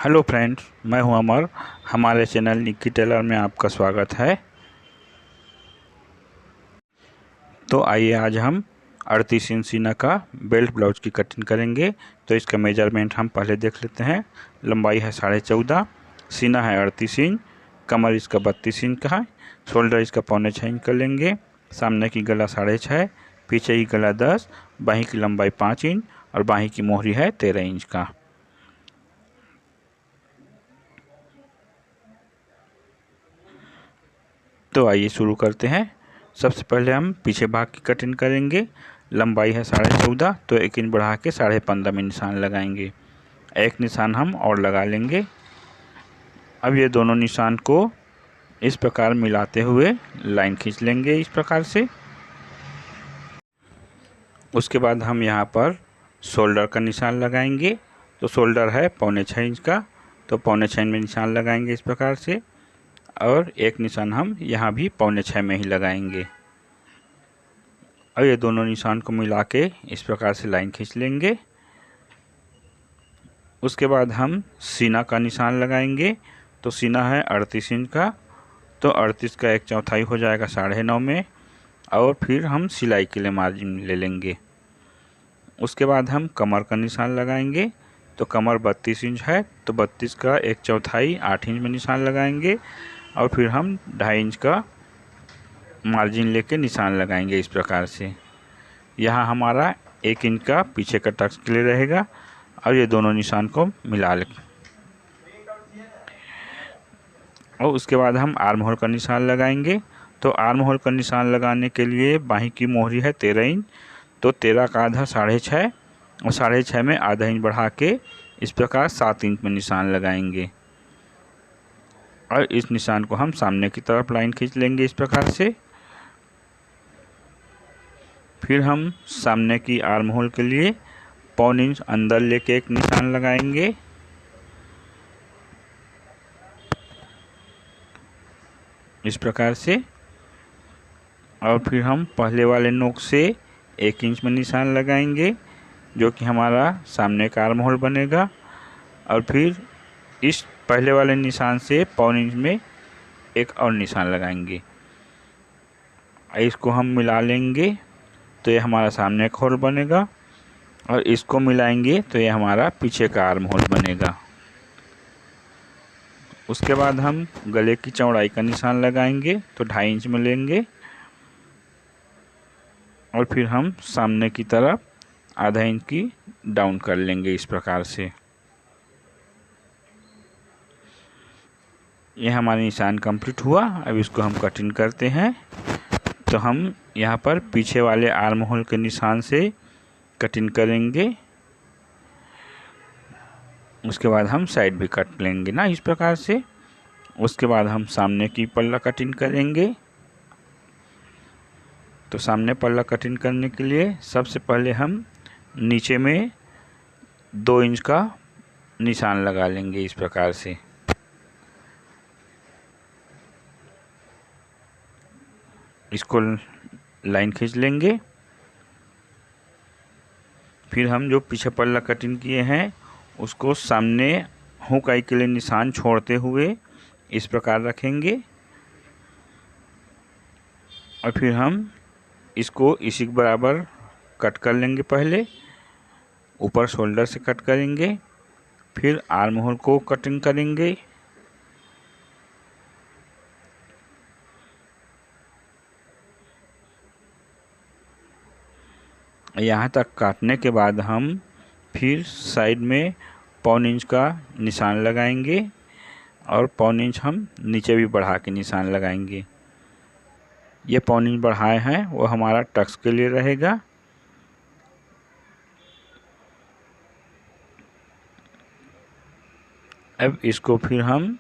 Hello friends, मैं हूं अमर। हमारे चैनल निक्की टेलर में आपका स्वागत है। तो आइए आज हम 38 इंच सीना का बेल्ट ब्लाउज की कटिंग करेंगे। तो इसका मेजरमेंट हम पहले देख लेते हैं। लंबाई है 14.5, सीना है 38 इंच, कमर इसका 32 इंच का है, शोल्डर इसका 5.25 इंच का लेंगे, सामने की गला 6.5, पीछे की गला 10, बाहीं की लंबाई 5 इंच और बाहीं की मोहरी है 13 इंच का। तो आइए शुरू करते हैं। सबसे पहले हम पीछे भाग की कटिंग करेंगे। लंबाई है 14.5, तो 1 इंच बढ़ा के 15.5 में निशान लगाएंगे। एक निशान हम और लगा लेंगे। अब ये दोनों निशान को इस प्रकार मिलाते हुए लाइन खींच लेंगे इस प्रकार से। उसके बाद हम यहाँ पर शोल्डर का निशान लगाएंगे। तो शोल्डर है 5.25 इंच का, तो 5.25 इंच में निशान लगाएंगे इस प्रकार से। और एक निशान हम यहाँ भी 5.25 में ही लगाएंगे। और ये दोनों निशान को मिला के इस प्रकार से लाइन खींच लेंगे। उसके बाद हम सीना का निशान लगाएंगे। तो सीना है 38 इंच का, तो 38 का 1/4 हो जाएगा 9.5 में। और फिर हम सिलाई के लिए मार्जिन ले लेंगे। उसके बाद हम कमर का निशान लगाएंगे। तो कमर 32 इंच है, तो 32 का 1/4 8 इंच में निशान लगाएंगे। और फिर हम 2.5 इंच का मार्जिन लेके निशान लगाएंगे इस प्रकार से। यहाँ हमारा 1 इंच का पीछे का टक्स के लिए रहेगा। और ये दोनों निशान को मिला लें। और उसके बाद हम आर्म होल का निशान लगाएंगे। तो आर्म होल का निशान लगाने के लिए बाहीं की मोहरी है 13 इंच, तो 13 का आधा 6.5, और 6.5 में आधा इंच बढ़ा के इस प्रकार 7 इंच में निशान लगाएंगे। और इस निशान को हम सामने की तरफ लाइन खींच लेंगे इस प्रकार से। फिर हम सामने की आर्म होल के लिए 1.25 इंच अंदर लेके एक निशान लगाएंगे। इस प्रकार से। और फिर हम पहले वाले नोक से 1 इंच में निशान लगाएंगे, जो कि हमारा सामने का आर्म होल बनेगा। और फिर इस पहले वाले निशान से 1.25 इंच में एक और निशान लगाएंगे। इसको हम मिला लेंगे, तो ये हमारा सामने का होल बनेगा। और इसको मिलाएंगे तो ये हमारा पीछे का आर्म होल बनेगा। उसके बाद हम गले की चौड़ाई का निशान लगाएंगे। तो 2.5 इंच में लेंगे। और फिर हम सामने की तरफ आधा इंच की डाउन कर लेंगे इस प्रकार से। ये हमारा निशान कंप्लीट हुआ। अब इसको हम कटिंग करते हैं। तो हम यहाँ पर पीछे वाले आर्म होल के निशान से कटिंग करेंगे। उसके बाद हम साइड भी कट लेंगे ना इस प्रकार से। उसके बाद हम सामने की पल्ला कटिंग करेंगे। तो सामने पल्ला कटिंग करने के लिए सबसे पहले हम नीचे में 2 इंच का निशान लगा लेंगे इस प्रकार से। इसको लाइन खींच लेंगे। फिर हम जो पीछे पल्ला कटिंग किए हैं उसको सामने हुक आई के लिए निशान छोड़ते हुए इस प्रकार रखेंगे। और फिर हम इसको इसी के बराबर कट कर लेंगे। पहले ऊपर शोल्डर से कट करेंगे, फिर आर्म होल को कटिंग करेंगे। यहाँ तक काटने के बाद हम फिर साइड में 1.25 इंच का निशान लगाएंगे। और 1.25 इंच हम नीचे भी बढ़ा के निशान लगाएंगे। ये 1.25 इंच बढ़ाए हैं वो हमारा टक्स के लिए रहेगा। अब इसको फिर हम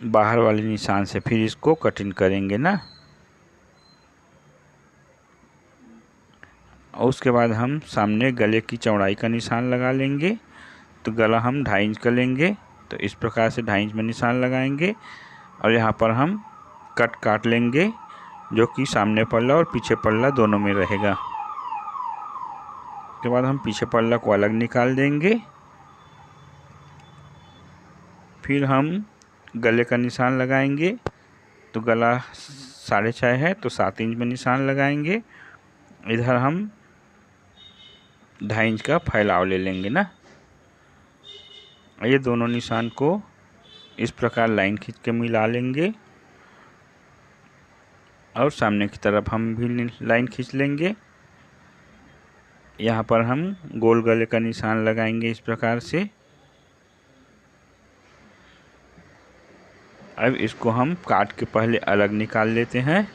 बाहर वाले निशान से फिर इसको कटिंग करेंगे ना। और उसके बाद हम सामने गले की चौड़ाई का निशान लगा लेंगे। तो गला हम 2.5 इंच का लेंगे। तो इस प्रकार से 2.5 इंच में निशान लगाएंगे। और यहाँ पर हम कट काट लेंगे, जो कि सामने पल्ला और पीछे पल्ला दोनों में रहेगा। उसके बाद हम पीछे पल्ला को अलग निकाल देंगे। फिर हम गले का निशान लगाएंगे। तो गला 6.5 है तो 7 इंच में निशान लगाएंगे। इधर हम 2.5 इंच का फैलाव ले लेंगे ना। ये दोनों निशान को इस प्रकार लाइन खींच के मिला लेंगे और सामने की तरफ हम भी लाइन खींच लेंगे। यहाँ पर हम गोल गले का निशान लगाएंगे इस प्रकार से। अब इसको हम काट के पहले अलग निकाल लेते हैं।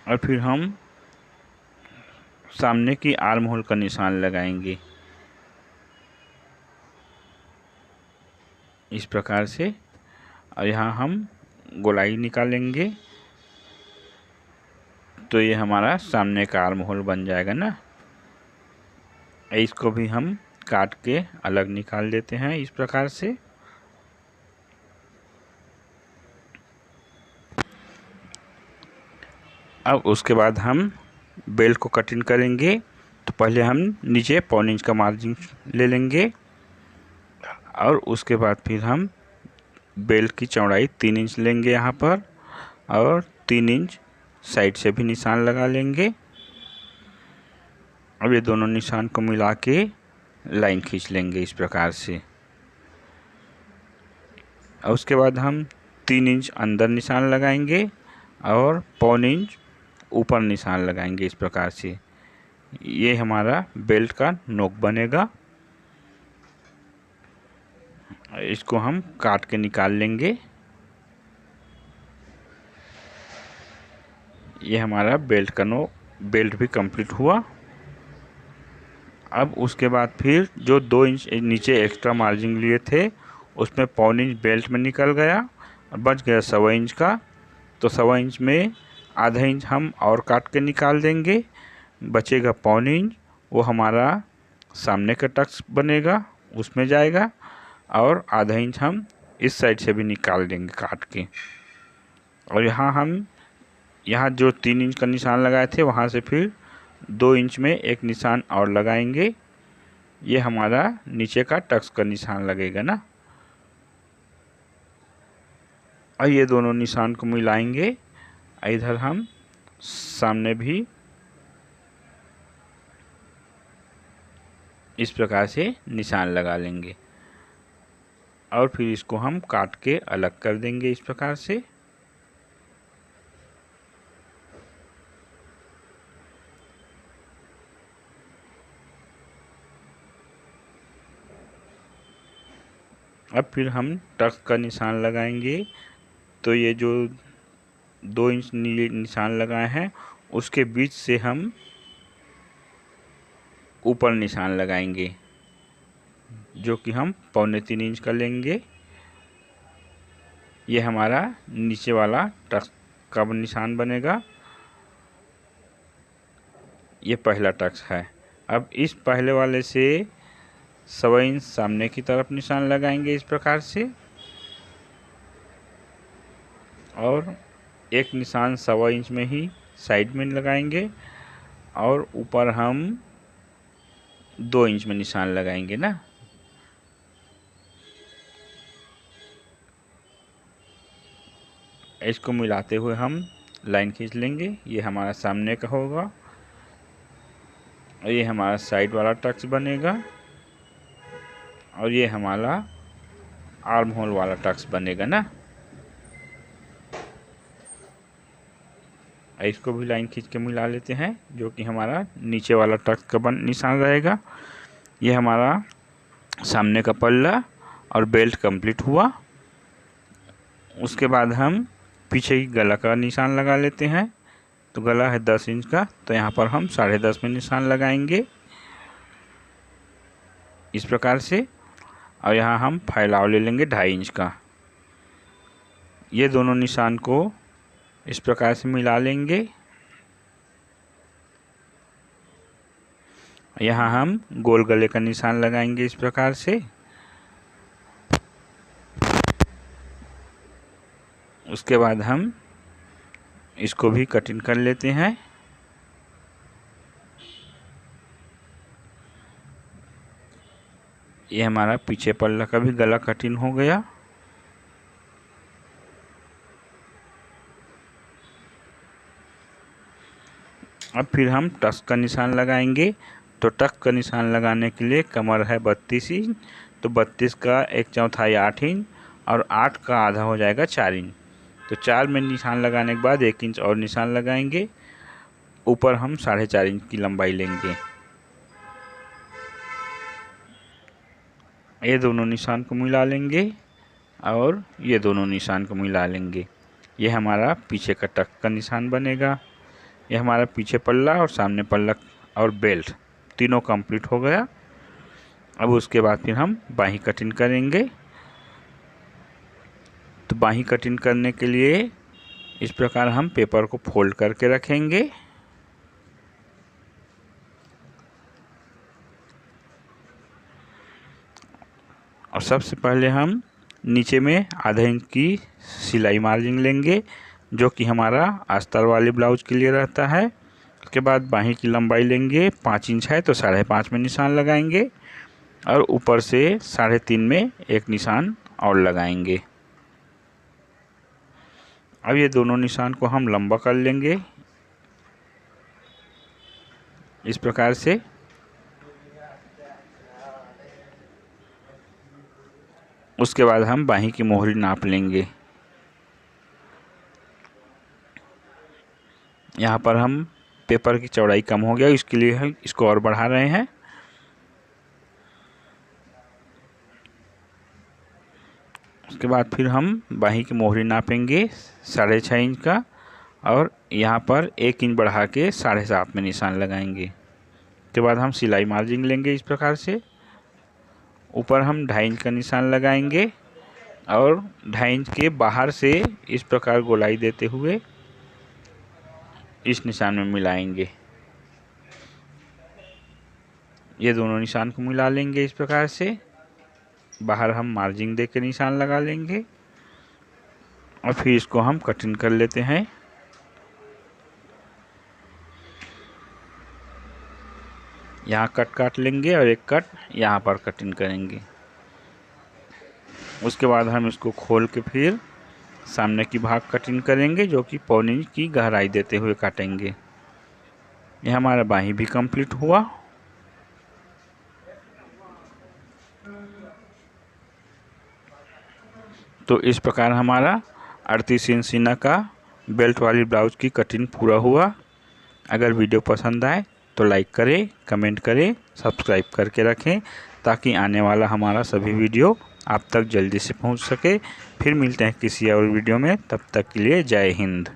और फिर हम सामने की आर्म होल का निशान लगाएंगे इस प्रकार से। और यहाँ हम गोलाई निकालेंगे तो ये हमारा सामने का आर्म होल बन जाएगा ना। इसको भी हम काट के अलग निकाल देते हैं इस प्रकार से। अब उसके बाद हम बेल्ट को कटिंग करेंगे। तो पहले हम नीचे 1.25 इंच का मार्जिन ले लेंगे और उसके बाद फिर हम बेल्ट की चौड़ाई 3 इंच लेंगे यहाँ पर, और 3 इंच साइड से भी निशान लगा लेंगे। अब ये दोनों निशान को मिला के लाइन खींच लेंगे इस प्रकार से। और उसके बाद हम 3 इंच अंदर निशान लगाएंगे और 1.25 इंच ऊपर निशान लगाएंगे इस प्रकार से। ये हमारा बेल्ट का नोक बनेगा। इसको हम काट के निकाल लेंगे। ये हमारा बेल्ट का बेल्ट भी कंप्लीट हुआ। अब उसके बाद फिर जो 2 इंच नीचे एक्स्ट्रा मार्जिन लिए थे उसमें 1.25 इंच बेल्ट में निकल गया और बच गया 1.25 इंच का। तो 1.25 इंच में आधा इंच हम और काट के निकाल देंगे, बचेगा 1.25 इंच। वो हमारा सामने का टक्स बनेगा, उसमें जाएगा। और आधा इंच हम इस साइड से भी निकाल देंगे काट के। और यहाँ जो 3 इंच का निशान लगाए थे वहाँ से फिर 2 इंच में एक निशान और लगाएंगे। ये हमारा नीचे का टक्स का निशान लगेगा ना। और ये दोनों निशान को मिलाएंगे। इधर हम सामने भी इस प्रकार से निशान लगा लेंगे और फिर इसको हम काट के अलग कर देंगे इस प्रकार से। अब फिर हम टक्स का निशान लगाएंगे। तो ये जो 2 इंच निशान लगाए हैं उसके बीच से हम ऊपर निशान लगाएंगे, जो कि हम 2.25 इंच का लेंगे। ये हमारा नीचे वाला टक्स का निशान बनेगा। ये पहला टक्स है। अब इस पहले वाले से 1.25 इंच सामने की तरफ निशान लगाएंगे इस प्रकार से, और एक निशान 1.25 इंच में ही साइड में लगाएंगे और ऊपर हम 2 इंच में निशान लगाएंगे ना। इसको मिलाते हुए हम लाइन खींच लेंगे। ये हमारा सामने का होगा और ये हमारा साइड वाला टक्स बनेगा और ये हमारा आर्म होल वाला टक्स बनेगा ना। इसको भी लाइन खींच के मिला लेते हैं, जो कि हमारा नीचे वाला टक्स का निशान रहेगा। ये हमारा सामने का पल्ला और बेल्ट कंप्लीट हुआ। उसके बाद हम पीछे की गला का निशान लगा लेते हैं। तो गला है 10 इंच का, तो यहाँ पर हम 10.5 में निशान लगाएंगे इस प्रकार से। और यहाँ हम फैलाव ले लेंगे 2.5 इंच का। ये दोनों निशान को इस प्रकार से मिला लेंगे। यहाँ हम गोल गले का निशान लगाएंगे इस प्रकार से। उसके बाद हम इसको भी कटिंग कर लेते हैं। ये हमारा पीछे पल्ला का भी गला कटिंग हो गया। अब फिर हम टक्स का निशान लगाएंगे। तो टक्स का निशान लगाने के लिए कमर है 32 इंच, तो 32 का 1/4 8 इंच और 8 का आधा हो जाएगा 4 इंच। तो 4 में निशान लगाने के बाद 1 इंच और निशान लगाएंगे। ऊपर हम 4.5 इंच की लंबाई लेंगे। ये दोनों निशान को मिला लेंगे और ये दोनों निशान को मिला लेंगे। ये हमारा पीछे का टक का निशान बनेगा। ये हमारा पीछे पल्ला और सामने पल्ला और बेल्ट तीनों कंप्लीट हो गया। अब उसके बाद फिर हम बाही कटिंग करेंगे। तो बाही कटिंग करने के लिए इस प्रकार हम पेपर को फोल्ड करके रखेंगे। और सबसे पहले हम नीचे में आधा इंच की सिलाई मार्जिन लेंगे, जो कि हमारा अस्तर वाले ब्लाउज के लिए रहता है। उसके बाद बाही की लंबाई लेंगे, 5 इंच है तो 5.5 में निशान लगाएंगे और ऊपर से 3.5 में एक निशान और लगाएंगे। अब ये दोनों निशान को हम लंबा कर लेंगे इस प्रकार से। उसके बाद हम बाही की मोहरी नाप लेंगे। यहाँ पर हम पेपर की चौड़ाई कम हो गया, इसके लिए हम इसको और बढ़ा रहे हैं। उसके बाद फिर हम बाही की मोहरी नापेंगे 6.5 इंच का और यहाँ पर 1 इंच बढ़ा के 7.5 में निशान लगाएंगे। उसके बाद हम सिलाई मार्जिन लेंगे इस प्रकार से। ऊपर हम 2.5 इंच का निशान लगाएंगे और 2.5 इंच के बाहर से इस प्रकार गोलाई देते हुए इस निशान में मिलाएंगे। ये दोनों निशान को मिला लेंगे इस प्रकार से। बाहर हम मार्जिन दे के निशान लगा लेंगे और फिर इसको हम कटिंग कर लेते हैं। यहाँ कट काट लेंगे और एक कट यहाँ पर कटिंग करेंगे। उसके बाद हम इसको खोल के फिर सामने की भाग कटिंग करेंगे, जो कि 1.25 इंच की गहराई देते हुए काटेंगे। ये हमारा बाही भी कंप्लीट हुआ। तो इस प्रकार हमारा 38 इंच सीना का बेल्ट वाली ब्लाउज की कटिंग पूरा हुआ। अगर वीडियो पसंद आए तो लाइक करें, कमेंट करें, सब्सक्राइब करके रखें ताकि आने वाला हमारा सभी वीडियो आप तक जल्दी से पहुंच सके। फिर मिलते हैं किसी और वीडियो में, तब तक के लिए जय हिंद।